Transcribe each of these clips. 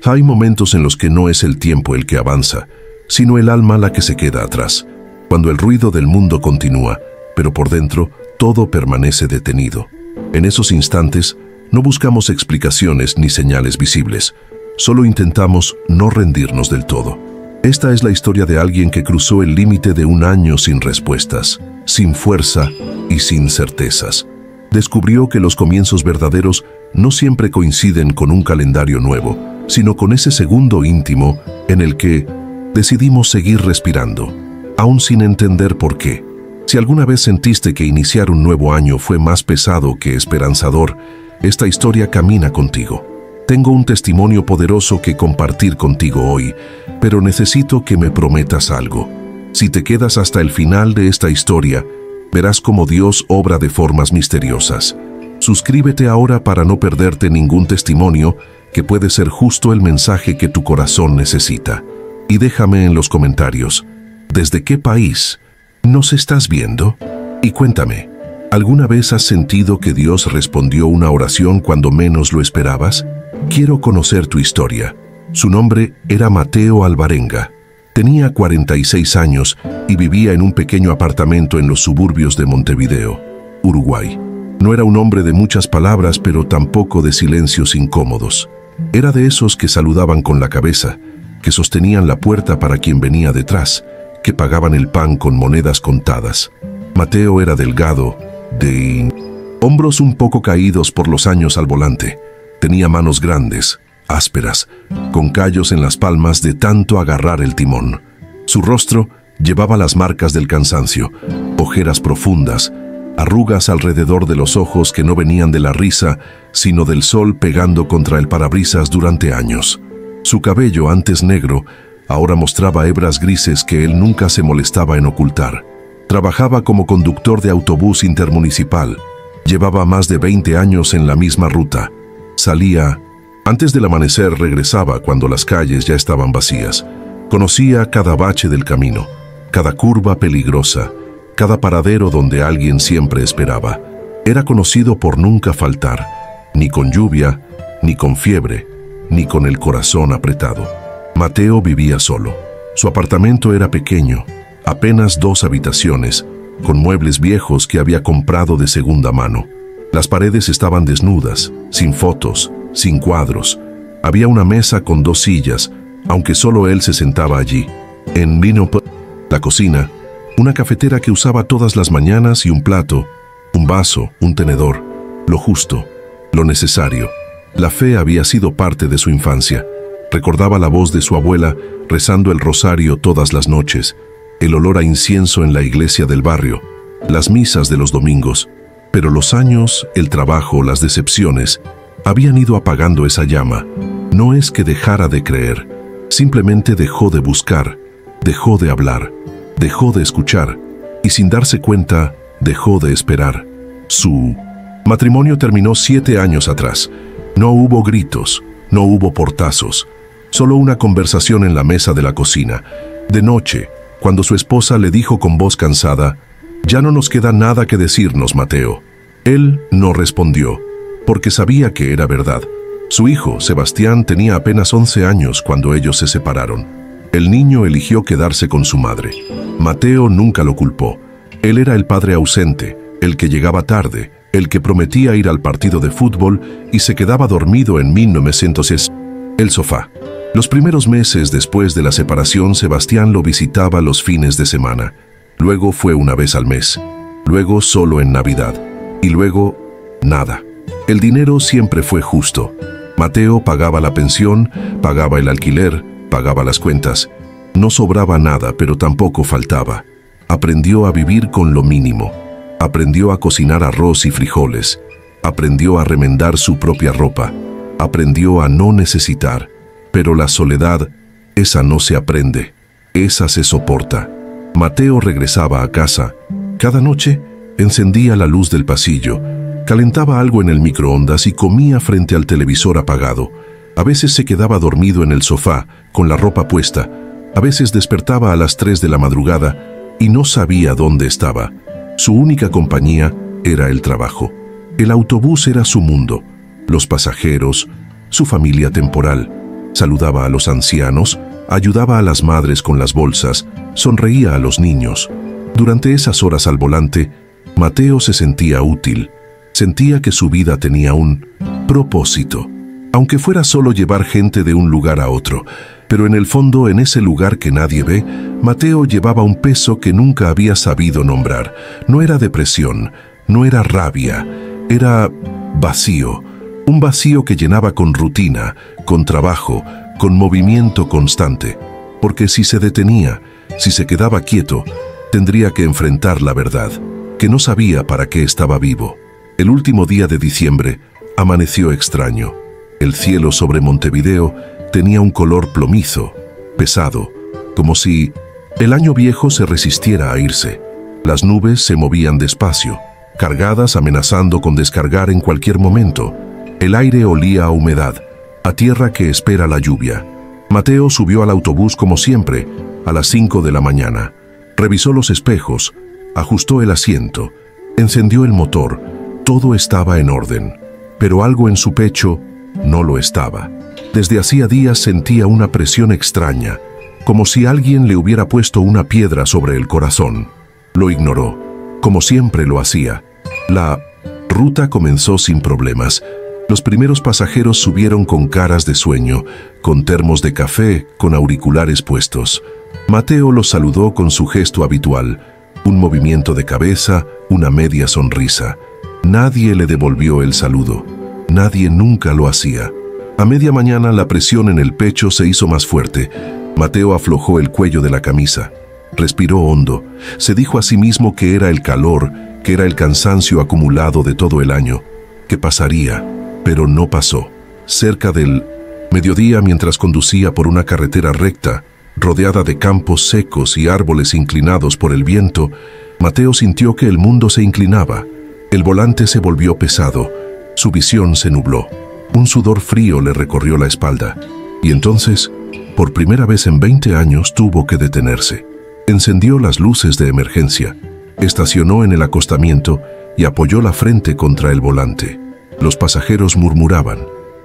Hay momentos en los que no es el tiempo el que avanza, sino el alma la que se queda atrás, cuando el ruido del mundo continúa, pero por dentro todo permanece detenido. En esos instantes no buscamos explicaciones ni señales visibles, solo intentamos no rendirnos del todo. Esta es la historia de alguien que cruzó el límite de un año sin respuestas, sin fuerza y sin certezas. Descubrió que los comienzos verdaderos no siempre coinciden con un calendario nuevo, sino con ese segundo íntimo en el que decidimos seguir respirando, aún sin entender por qué. Si alguna vez sentiste que iniciar un nuevo año fue más pesado que esperanzador, esta historia camina contigo. Tengo un testimonio poderoso que compartir contigo hoy, pero necesito que me prometas algo. Si te quedas hasta el final de esta historia, verás cómo Dios obra de formas misteriosas. Suscríbete ahora para no perderte ningún testimonio que puede ser justo el mensaje que tu corazón necesita. Y déjame en los comentarios, ¿desde qué país nos estás viendo? Y cuéntame, ¿alguna vez has sentido que Dios respondió una oración cuando menos lo esperabas? Quiero conocer tu historia. Su nombre era Mateo Alvarenga. Tenía 46 años y vivía en un pequeño apartamento en los suburbios de Montevideo, Uruguay. No era un hombre de muchas palabras, pero tampoco de silencios incómodos. Era de esos que saludaban con la cabeza, que sostenían la puerta para quien venía detrás, que pagaban el pan con monedas contadas. Mateo era delgado, de hombros un poco caídos por los años al volante. Tenía manos grandes, ásperas, con callos en las palmas de tanto agarrar el timón. Su rostro llevaba las marcas del cansancio, ojeras profundas, arrugas alrededor de los ojos que no venían de la risa, sino del sol pegando contra el parabrisas durante años. Su cabello, antes negro, ahora mostraba hebras grises que él nunca se molestaba en ocultar. Trabajaba como conductor de autobús intermunicipal. Llevaba más de 20 años en la misma ruta. Salía antes del amanecer, regresaba cuando las calles ya estaban vacías. Conocía cada bache del camino, cada curva peligrosa, cada paradero donde alguien siempre esperaba. Era conocido por nunca faltar, ni con lluvia, ni con fiebre, ni con el corazón apretado. Mateo vivía solo. Su apartamento era pequeño, apenas 2 habitaciones, con muebles viejos que había comprado de segunda mano. Las paredes estaban desnudas, sin fotos, sin cuadros. Había una mesa con 2 sillas, aunque solo él se sentaba allí. En la cocina, una cafetera que usaba todas las mañanas y un plato, un vaso, un tenedor, lo justo, lo necesario. La fe había sido parte de su infancia. Recordaba la voz de su abuela rezando el rosario todas las noches, el olor a incienso en la iglesia del barrio, las misas de los domingos. Pero los años, el trabajo, las decepciones, habían ido apagando esa llama. No es que dejara de creer, simplemente dejó de buscar, dejó de hablar, dejó de escuchar, y sin darse cuenta, dejó de esperar. Su matrimonio terminó 7 años atrás. No hubo gritos, no hubo portazos, solo una conversación en la mesa de la cocina. De noche, cuando su esposa le dijo con voz cansada, «Ya no nos queda nada que decirnos, Mateo». Él no respondió, porque sabía que era verdad. Su hijo, Sebastián, tenía apenas 11 años cuando ellos se separaron. El niño eligió quedarse con su madre. Mateo nunca lo culpó. Él era el padre ausente, el que llegaba tarde, el que prometía ir al partido de fútbol y se quedaba dormido en 1900 el sofá. Los primeros meses después de la separación, Sebastián lo visitaba los fines de semana. Luego fue una vez al mes. Luego solo en Navidad. Y luego, nada. El dinero siempre fue justo. Mateo pagaba la pensión, pagaba el alquiler, pagaba las cuentas. No sobraba nada, pero tampoco faltaba. Aprendió a vivir con lo mínimo. Aprendió a cocinar arroz y frijoles. Aprendió a remendar su propia ropa. Aprendió a no necesitar. Pero la soledad, esa no se aprende. Esa se soporta. Mateo regresaba a casa. Cada noche encendía la luz del pasillo, calentaba algo en el microondas y comía frente al televisor apagado. A veces se quedaba dormido en el sofá, con la ropa puesta. A veces despertaba a las 3 de la madrugada y no sabía dónde estaba. Su única compañía era el trabajo. El autobús era su mundo, los pasajeros, su familia temporal. Saludaba a los ancianos, ayudaba a las madres con las bolsas, sonreía a los niños. Durante esas horas al volante, Mateo se sentía útil. Sentía que su vida tenía un propósito, aunque fuera solo llevar gente de un lugar a otro. Pero en el fondo, en ese lugar que nadie ve, Mateo llevaba un peso que nunca había sabido nombrar. No era depresión, no era rabia, era vacío. Un vacío que llenaba con rutina, con trabajo, con movimiento constante. Porque si se detenía, si se quedaba quieto, tendría que enfrentar la verdad, que no sabía para qué estaba vivo. El último día de diciembre amaneció extraño. El cielo sobre Montevideo tenía un color plomizo, pesado, como si el año viejo se resistiera a irse. Las nubes se movían despacio, cargadas, amenazando con descargar en cualquier momento. El aire olía a humedad, a tierra que espera la lluvia. Mateo subió al autobús como siempre, a las 5 de la mañana. Revisó los espejos, ajustó el asiento, encendió el motor. Todo estaba en orden, pero algo en su pecho no lo estaba. Desde hacía días sentía una presión extraña, como si alguien le hubiera puesto una piedra sobre el corazón. Lo ignoró, como siempre lo hacía. La ruta comenzó sin problemas. Los primeros pasajeros subieron con caras de sueño, con termos de café, con auriculares puestos. Mateo los saludó con su gesto habitual, un movimiento de cabeza, una media sonrisa. Nadie le devolvió el saludo. Nadie nunca lo hacía. A media mañana la presión en el pecho se hizo más fuerte. Mateo aflojó el cuello de la camisa. Respiró hondo. Se dijo a sí mismo que era el calor, que era el cansancio acumulado de todo el año, que pasaría, pero no pasó. Cerca del mediodía, mientras conducía por una carretera recta, rodeada de campos secos y árboles inclinados por el viento, Mateo sintió que el mundo se inclinaba. El volante se volvió pesado. Su visión se nubló. Un sudor frío le recorrió la espalda. Y entonces, por primera vez en 20 años, tuvo que detenerse. Encendió las luces de emergencia, estacionó en el acostamiento y apoyó la frente contra el volante. Los pasajeros murmuraban.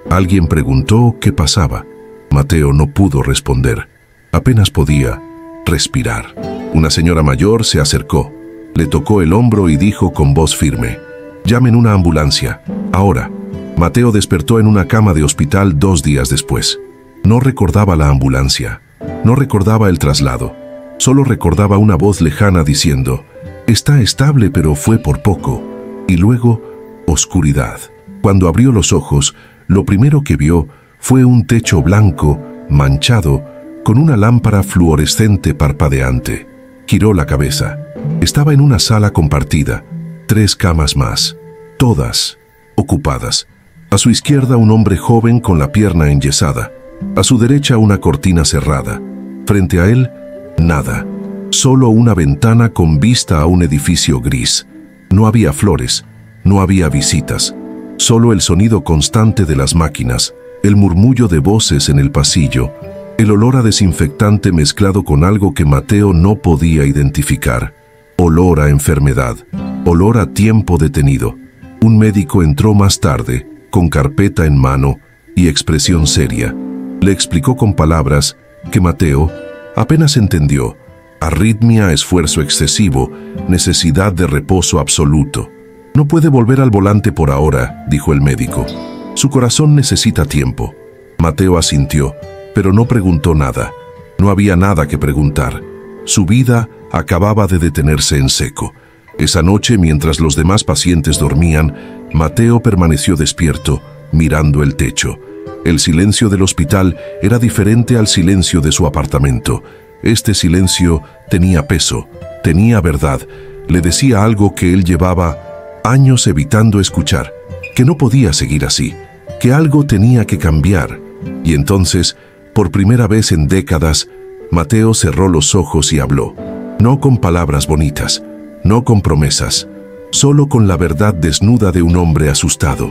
Alguien preguntó qué pasaba. Mateo no pudo responder. Apenas podía respirar. Una señora mayor se acercó, le tocó el hombro y dijo con voz firme: «Llamen una ambulancia, ahora». Mateo despertó en una cama de hospital 2 días después. No recordaba la ambulancia, no recordaba el traslado, solo recordaba una voz lejana diciendo: «Está estable, pero fue por poco». Y luego, oscuridad. Cuando abrió los ojos, lo primero que vio fue un techo blanco, manchado, con una lámpara fluorescente parpadeante. Giró la cabeza. Estaba en una sala compartida, 3 camas más, todas ocupadas. A su izquierda un hombre joven con la pierna enyesada. A su derecha una cortina cerrada. Frente a él, nada. Solo una ventana con vista a un edificio gris. No había flores, no había visitas. Solo el sonido constante de las máquinas, el murmullo de voces en el pasillo, el olor a desinfectante mezclado con algo que Mateo no podía identificar. Olor a enfermedad, olor a tiempo detenido. Un médico entró más tarde, con carpeta en mano y expresión seria. Le explicó con palabras que Mateo apenas entendió: arritmia, esfuerzo excesivo, necesidad de reposo absoluto. «No puede volver al volante por ahora», dijo el médico. «Su corazón necesita tiempo». Mateo asintió, pero no preguntó nada. No había nada que preguntar. Su vida acababa de detenerse en seco. Esa noche, mientras los demás pacientes dormían, Mateo permaneció despierto, mirando el techo. El silencio del hospital era diferente al silencio de su apartamento. Este silencio tenía peso, tenía verdad. Le decía algo que él llevaba años evitando escuchar, que no podía seguir así, que algo tenía que cambiar. Y entonces, por primera vez en décadas, Mateo cerró los ojos y habló. No con palabras bonitas, no con promesas, solo con la verdad desnuda de un hombre asustado.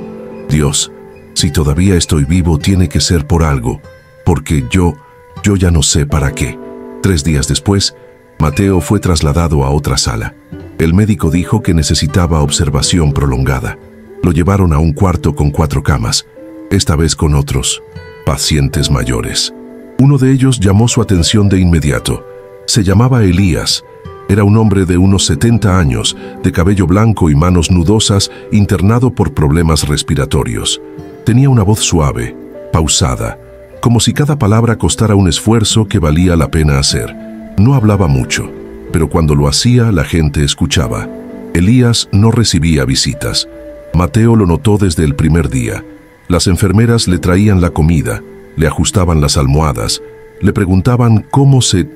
«Dios, si todavía estoy vivo, tiene que ser por algo, porque yo ya no sé para qué». 3 días después, Mateo fue trasladado a otra sala. El médico dijo que necesitaba observación prolongada. Lo llevaron a un cuarto con 4 camas, esta vez con otros pacientes mayores. Uno de ellos llamó su atención de inmediato. Se llamaba Elías. Era un hombre de unos 70 años, de cabello blanco y manos nudosas, internado por problemas respiratorios. Tenía una voz suave, pausada, como si cada palabra costara un esfuerzo que valía la pena hacer. No hablaba mucho, pero cuando lo hacía, la gente escuchaba. Elías no recibía visitas. Mateo lo notó desde el primer día. Las enfermeras le traían la comida, le ajustaban las almohadas, le preguntaban cómo se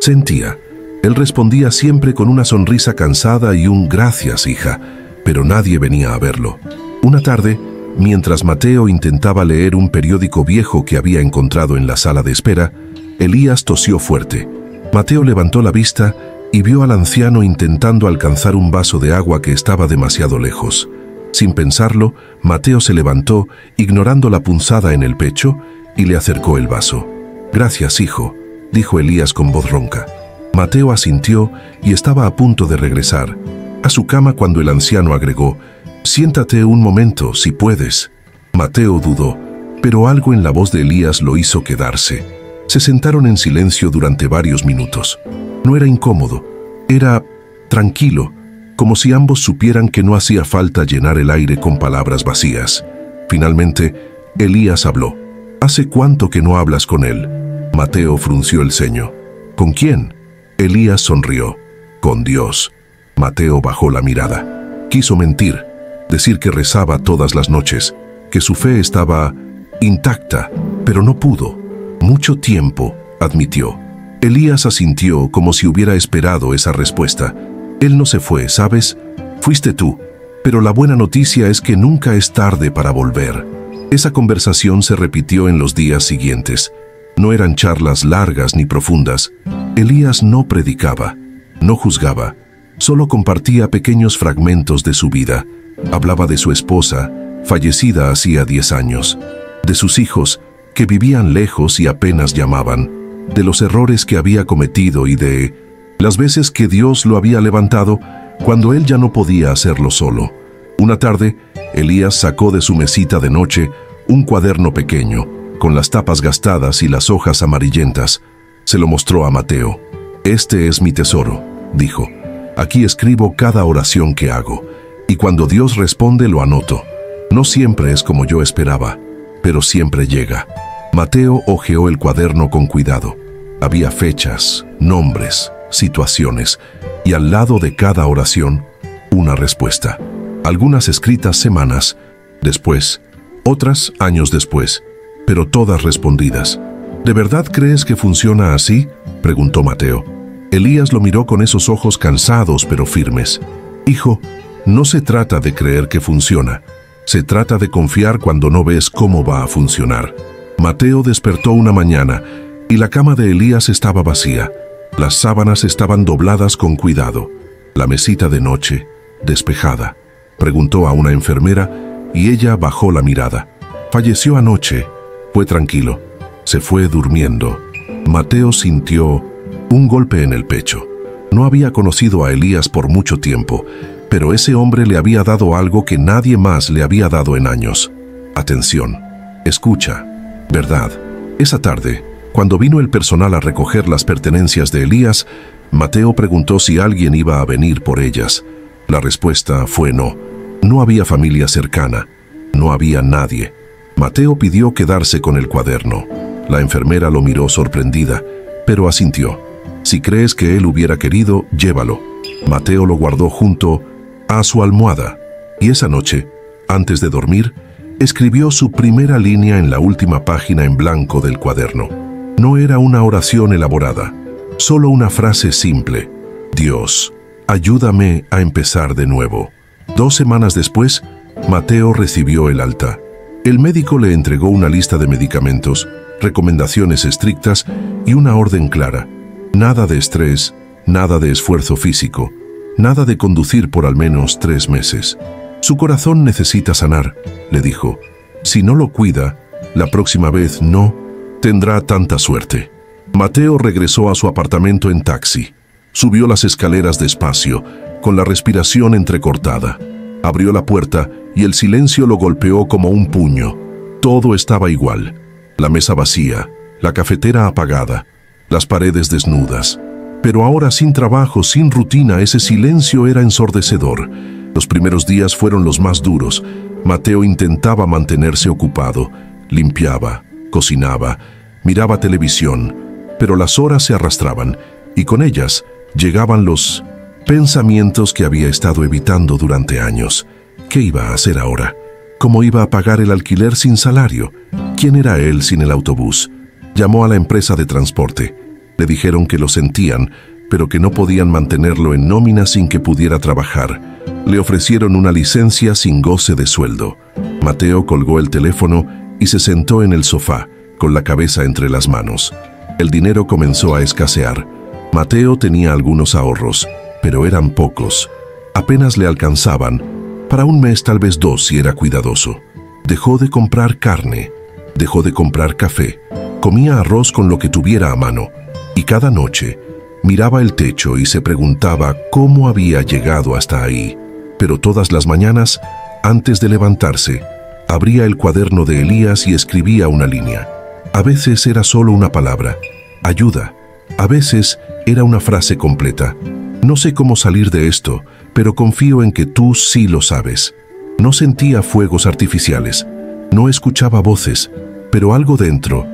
sentía. Él respondía siempre con una sonrisa cansada y un «gracias, hija», pero nadie venía a verlo. Una tarde, mientras Mateo intentaba leer un periódico viejo que había encontrado en la sala de espera, Elías tosió fuerte. Mateo levantó la vista y vio al anciano intentando alcanzar un vaso de agua que estaba demasiado lejos. Sin pensarlo, Mateo se levantó, ignorando la punzada en el pecho, y le acercó el vaso. «Gracias, hijo», dijo Elías con voz ronca. Mateo asintió y estaba a punto de regresar a su cama cuando el anciano agregó: «Siéntate un momento, si puedes». Mateo dudó, pero algo en la voz de Elías lo hizo quedarse. Se sentaron en silencio durante varios minutos. No era incómodo, era tranquilo, como si ambos supieran que no hacía falta llenar el aire con palabras vacías. Finalmente, Elías habló. «¿Hace cuánto que no hablas con él?» Mateo frunció el ceño. «¿Con quién?» Elías sonrió. «Con Dios». Mateo bajó la mirada. Quiso mentir, decir que rezaba todas las noches, que su fe estaba intacta, pero no pudo. «Mucho tiempo», admitió. Elías asintió como si hubiera esperado esa respuesta. «Él no se fue, ¿sabes? Fuiste tú. Pero la buena noticia es que nunca es tarde para volver». Esa conversación se repitió en los días siguientes. No eran charlas largas ni profundas. Elías no predicaba, no juzgaba, solo compartía pequeños fragmentos de su vida. Hablaba de su esposa, fallecida hacía 10 años, de sus hijos, que vivían lejos y apenas llamaban, de los errores que había cometido y de las veces que Dios lo había levantado cuando él ya no podía hacerlo solo. Una tarde, Elías sacó de su mesita de noche un cuaderno pequeño, con las tapas gastadas y las hojas amarillentas. Se lo mostró a Mateo. «Este es mi tesoro», dijo. «Aquí escribo cada oración que hago, y cuando Dios responde lo anoto. No siempre es como yo esperaba, pero siempre llega». Mateo hojeó el cuaderno con cuidado. Había fechas, nombres, situaciones, y al lado de cada oración, una respuesta. Algunas escritas semanas después, otras años después, pero todas respondidas. «¿De verdad crees que funciona así?», preguntó Mateo. Elías lo miró con esos ojos cansados pero firmes. «Hijo, no se trata de creer que funciona. Se trata de confiar cuando no ves cómo va a funcionar». Mateo despertó una mañana y la cama de Elías estaba vacía. Las sábanas estaban dobladas con cuidado. La mesita de noche, despejada. Preguntó a una enfermera y ella bajó la mirada. «Falleció anoche». Fue tranquilo. Se fue durmiendo. Mateo sintió un golpe en el pecho. No había conocido a Elías por mucho tiempo, pero ese hombre le había dado algo que nadie más le había dado en años. Atención. Escucha. Verdad. Esa tarde, cuando vino el personal a recoger las pertenencias de Elías, Mateo preguntó si alguien iba a venir por ellas. La respuesta fue no. No había familia cercana. No había nadie. Mateo pidió quedarse con el cuaderno. La enfermera lo miró sorprendida, pero asintió. «Si crees que él hubiera querido, llévalo». Mateo lo guardó junto a su almohada, y esa noche, antes de dormir, escribió su primera línea en la última página en blanco del cuaderno. No era una oración elaborada, solo una frase simple: «Dios, ayúdame a empezar de nuevo». 2 semanas después, Mateo recibió el alta. El médico le entregó una lista de medicamentos, recomendaciones estrictas y una orden clara. Nada de estrés, nada de esfuerzo físico, nada de conducir por al menos 3 meses. «Su corazón necesita sanar», le dijo. «Si no lo cuida, la próxima vez no tendrá tanta suerte». Mateo regresó a su apartamento en taxi. Subió las escaleras despacio, con la respiración entrecortada. Abrió la puerta y el silencio lo golpeó como un puño. Todo estaba igual. La mesa vacía, la cafetera apagada, las paredes desnudas. Pero ahora sin trabajo, sin rutina, ese silencio era ensordecedor. Los primeros días fueron los más duros. Mateo intentaba mantenerse ocupado, limpiaba, cocinaba, miraba televisión, pero las horas se arrastraban y con ellas llegaban los pensamientos que había estado evitando durante años. ¿Qué iba a hacer ahora? ¿Cómo iba a pagar el alquiler sin salario? ¿Quién era él sin el autobús? Llamó a la empresa de transporte. Le dijeron que lo sentían, pero que no podían mantenerlo en nómina sin que pudiera trabajar. Le ofrecieron una licencia sin goce de sueldo. Mateo colgó el teléfono y se sentó en el sofá, con la cabeza entre las manos. El dinero comenzó a escasear. Mateo tenía algunos ahorros, pero eran pocos. Apenas le alcanzaban. Para un mes, tal vez 2 si era cuidadoso. Dejó de comprar carne, dejó de comprar café, comía arroz con lo que tuviera a mano. Y cada noche miraba el techo y se preguntaba cómo había llegado hasta ahí. Pero todas las mañanas, antes de levantarse, abría el cuaderno de Elías y escribía una línea. A veces era solo una palabra, ayuda. A veces era una frase completa. No sé cómo salir de esto, pero confío en que tú sí lo sabes. No sentía fuegos artificiales, no escuchaba voces, pero algo dentro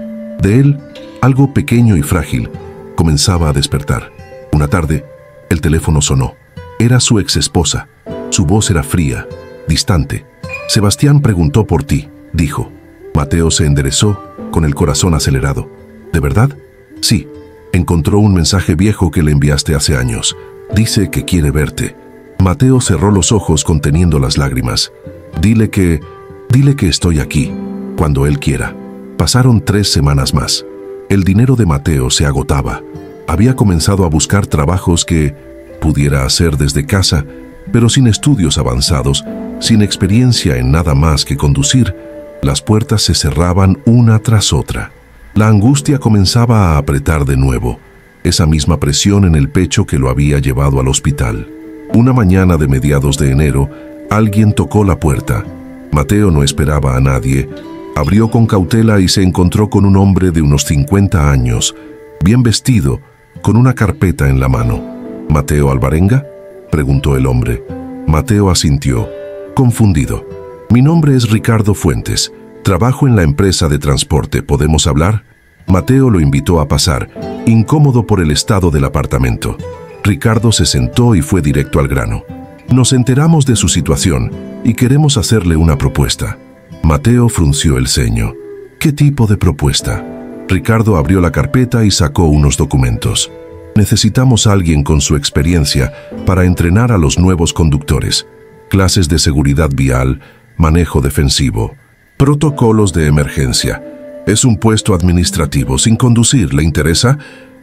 de él, algo pequeño y frágil, comenzaba a despertar. Una tarde, el teléfono sonó. Era su exesposa. Su voz era fría, distante. Sebastián preguntó por ti, dijo. Mateo se enderezó, con el corazón acelerado. ¿De verdad? Sí. Encontró un mensaje viejo que le enviaste hace años. Dice que quiere verte. Mateo cerró los ojos conteniendo las lágrimas. Dile que estoy aquí, cuando él quiera. Pasaron 3 semanas más. El dinero de Mateo se agotaba. Había comenzado a buscar trabajos que pudiera hacer desde casa, pero sin estudios avanzados, sin experiencia en nada más que conducir, las puertas se cerraban una tras otra. La angustia comenzaba a apretar de nuevo, esa misma presión en el pecho que lo había llevado al hospital. Una mañana de mediados de enero, alguien tocó la puerta. Mateo no esperaba a nadie. Abrió con cautela y se encontró con un hombre de unos 50 años, bien vestido, con una carpeta en la mano. ¿Mateo Alvarenga?, preguntó el hombre. Mateo asintió, confundido. Mi nombre es Ricardo Fuentes. Trabajo en la empresa de transporte. ¿Podemos hablar? Mateo lo invitó a pasar, incómodo por el estado del apartamento. Ricardo se sentó y fue directo al grano. Nos enteramos de su situación y queremos hacerle una propuesta. Mateo frunció el ceño. ¿Qué tipo de propuesta? Ricardo abrió la carpeta y sacó unos documentos. Necesitamos a alguien con su experiencia para entrenar a los nuevos conductores. Clases de seguridad vial, manejo defensivo, protocolos de emergencia. Es un puesto administrativo, sin conducir. ¿Le interesa?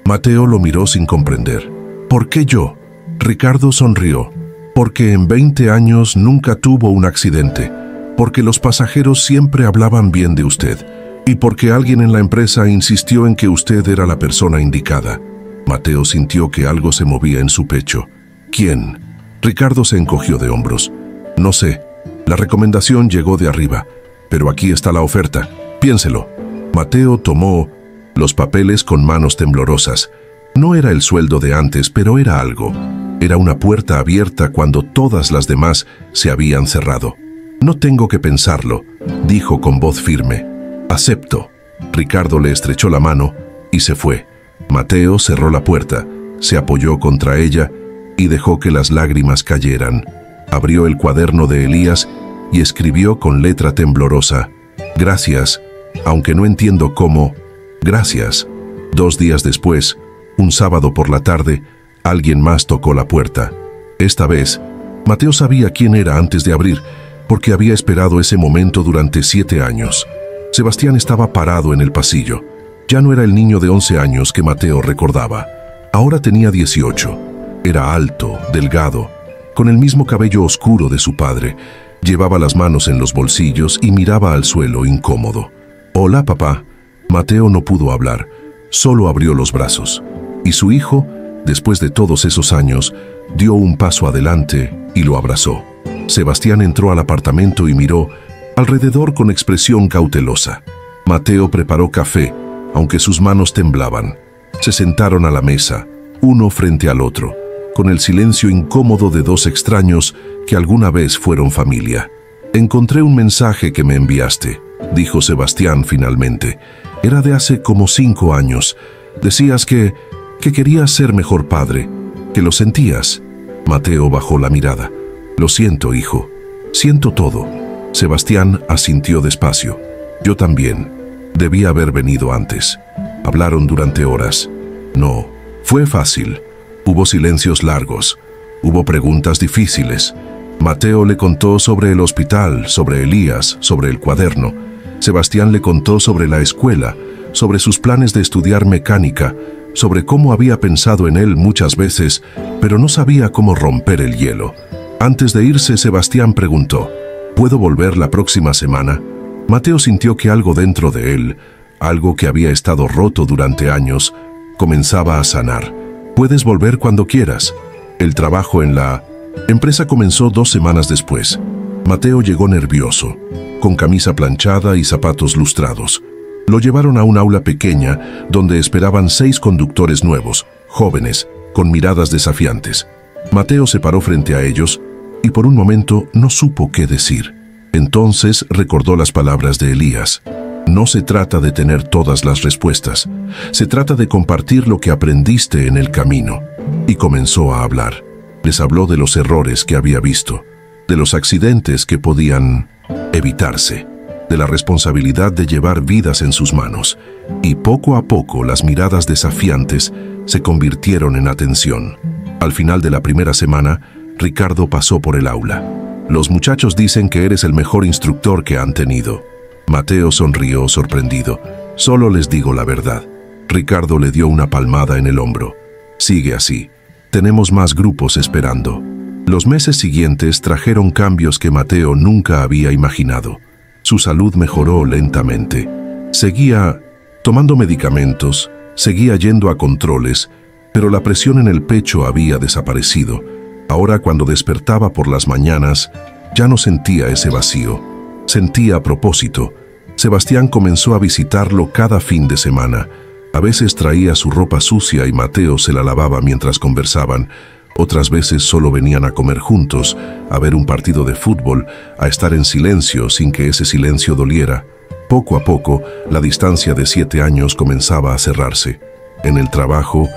Mateo lo miró sin comprender. ¿Por qué yo? Ricardo sonrió. Porque en 20 años nunca tuvo un accidente. Porque los pasajeros siempre hablaban bien de usted. Y porque alguien en la empresa insistió en que usted era la persona indicada. Mateo sintió que algo se movía en su pecho. ¿Quién? Ricardo se encogió de hombros. No sé. La recomendación llegó de arriba. Pero aquí está la oferta. Piénselo. Mateo tomó los papeles con manos temblorosas. No era el sueldo de antes, pero era algo. Era una puerta abierta cuando todas las demás se habían cerrado. No tengo que pensarlo, dijo con voz firme. Acepto. Ricardo le estrechó la mano y se fue. Mateo cerró la puerta, se apoyó contra ella y dejó que las lágrimas cayeran. Abrió el cuaderno de Elías y escribió con letra temblorosa: gracias, aunque no entiendo cómo. Gracias. 2 días después, un sábado por la tarde, alguien más tocó la puerta. Esta vez, Mateo sabía quién era antes de abrir, porque había esperado ese momento durante 7 años. Sebastián estaba parado en el pasillo. Ya no era el niño de 11 años que Mateo recordaba. Ahora tenía 18. Era alto, delgado, con el mismo cabello oscuro de su padre. Llevaba las manos en los bolsillos y miraba al suelo incómodo. Hola, papá. Mateo no pudo hablar, solo abrió los brazos. Y su hijo, después de todos esos años, dio un paso adelante y lo abrazó. Sebastián entró al apartamento y miró alrededor con expresión cautelosa. Mateo preparó café, aunque sus manos temblaban. Se sentaron a la mesa, uno frente al otro, con el silencio incómodo de dos extraños que alguna vez fueron familia. «Encontré un mensaje que me enviaste», dijo Sebastián finalmente. «Era de hace como 5 años. Decías que querías ser mejor padre, que lo sentías». Mateo bajó la mirada. «Lo siento, hijo. Siento todo». Sebastián asintió despacio. «Yo también. Debí haber venido antes». Hablaron durante horas. No, fue fácil. Hubo silencios largos. Hubo preguntas difíciles. Mateo le contó sobre el hospital, sobre Elías, sobre el cuaderno. Sebastián le contó sobre la escuela, sobre sus planes de estudiar mecánica, sobre cómo había pensado en él muchas veces, pero no sabía cómo romper el hielo. Antes de irse, Sebastián preguntó: «¿Puedo volver la próxima semana?». Mateo sintió que algo dentro de él, algo que había estado roto durante años, comenzaba a sanar. «Puedes volver cuando quieras». El trabajo en la empresa comenzó 2 semanas después. Mateo llegó nervioso, con camisa planchada y zapatos lustrados. Lo llevaron a un aula pequeña donde esperaban 6 conductores nuevos, jóvenes, con miradas desafiantes. Mateo se paró frente a ellos y por un momento no supo qué decir. Entonces recordó las palabras de Elías: «No se trata de tener todas las respuestas, se trata de compartir lo que aprendiste en el camino». Y comenzó a hablar. Les habló de los errores que había visto, de los accidentes que podían evitarse, de la responsabilidad de llevar vidas en sus manos. Y poco a poco las miradas desafiantes se convirtieron en atención. Al final de la primera semana, Ricardo pasó por el aula. «Los muchachos dicen que eres el mejor instructor que han tenido». Mateo sonrió sorprendido. «Solo les digo la verdad». Ricardo le dio una palmada en el hombro. «Sigue así. Tenemos más grupos esperando». Los meses siguientes trajeron cambios que Mateo nunca había imaginado. Su salud mejoró lentamente. Seguía tomando medicamentos, seguía yendo a controles, pero la presión en el pecho había desaparecido. Ahora, cuando despertaba por las mañanas, ya no sentía ese vacío. Sentía propósito. Sebastián comenzó a visitarlo cada fin de semana. A veces traía su ropa sucia y Mateo se la lavaba mientras conversaban. Otras veces solo venían a comer juntos, a ver un partido de fútbol, a estar en silencio sin que ese silencio doliera. Poco a poco, la distancia de 7 años comenzaba a cerrarse. En el trabajo,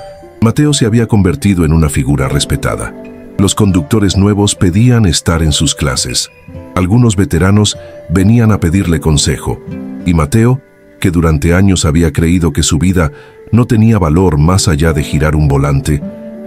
Mateo se había convertido en una figura respetada. Los conductores nuevos pedían estar en sus clases. Algunos veteranos venían a pedirle consejo. Y Mateo, que durante años había creído que su vida no tenía valor más allá de girar un volante,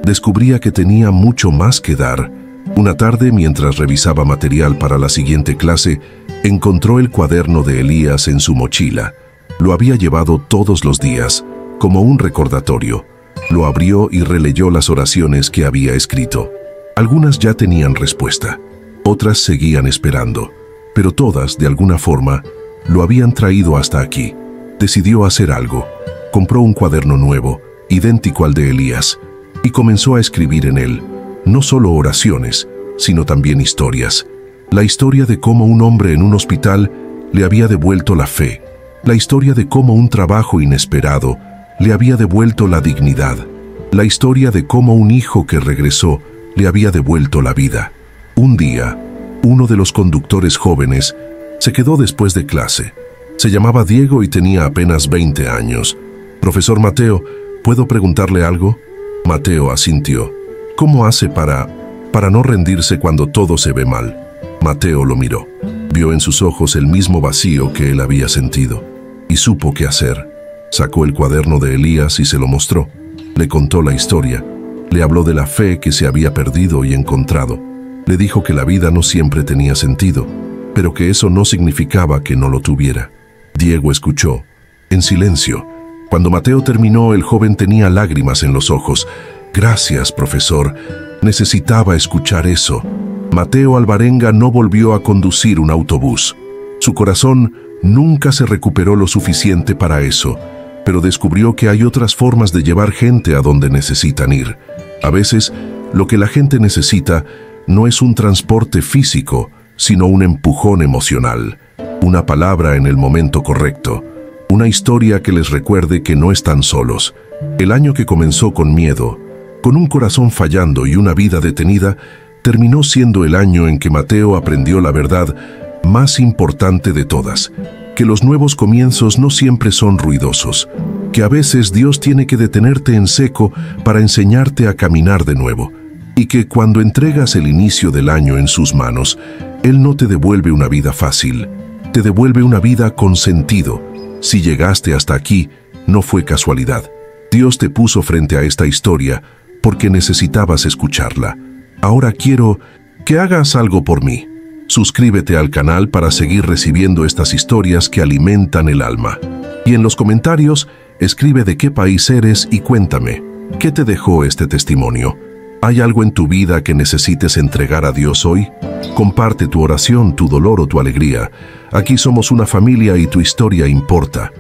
descubría que tenía mucho más que dar. Una tarde, mientras revisaba material para la siguiente clase, encontró el cuaderno de Elías en su mochila. Lo había llevado todos los días, como un recordatorio. Lo abrió y releyó las oraciones que había escrito. Algunas ya tenían respuesta, otras seguían esperando, pero todas, de alguna forma, lo habían traído hasta aquí. Decidió hacer algo. Compró un cuaderno nuevo, idéntico al de Elías, y comenzó a escribir en él, no solo oraciones, sino también historias. La historia de cómo un hombre en un hospital le había devuelto la fe, la historia de cómo un trabajo inesperado le había devuelto la dignidad, la historia de cómo un hijo que regresó le había devuelto la vida. Un día, uno de los conductores jóvenes se quedó después de clase. Se llamaba Diego y tenía apenas 20 años. «Profesor Mateo, ¿puedo preguntarle algo?». Mateo asintió. «¿Cómo hace para no rendirse cuando todo se ve mal?». Mateo lo miró. Vio en sus ojos el mismo vacío que él había sentido. Y supo qué hacer. Sacó el cuaderno de Elías y se lo mostró. Le contó la historia. Le habló de la fe que se había perdido y encontrado. Le dijo que la vida no siempre tenía sentido, pero que eso no significaba que no lo tuviera. Diego escuchó, en silencio. Cuando Mateo terminó, el joven tenía lágrimas en los ojos. «Gracias, profesor. Necesitaba escuchar eso». Mateo Alvarenga no volvió a conducir un autobús. Su corazón nunca se recuperó lo suficiente para eso, pero descubrió que hay otras formas de llevar gente a donde necesitan ir. A veces, lo que la gente necesita no es un transporte físico, sino un empujón emocional, una palabra en el momento correcto, Una historia que les recuerde que no están solos. El año que comenzó con miedo, con un corazón fallando y una vida detenida, terminó siendo el año en que Mateo aprendió la verdad más importante de todas, que los nuevos comienzos no siempre son ruidosos, que a veces Dios tiene que detenerte en seco para enseñarte a caminar de nuevo, y que cuando entregas el inicio del año en sus manos, Él no te devuelve una vida fácil, te devuelve una vida con sentido. Si llegaste hasta aquí, no fue casualidad. Dios te puso frente a esta historia porque necesitabas escucharla. Ahora quiero que hagas algo por mí. Suscríbete al canal para seguir recibiendo estas historias que alimentan el alma. Y en los comentarios, escribe de qué país eres y cuéntame, ¿qué te dejó este testimonio? ¿Hay algo en tu vida que necesites entregar a Dios hoy? Comparte tu oración, tu dolor o tu alegría. Aquí somos una familia y tu historia importa.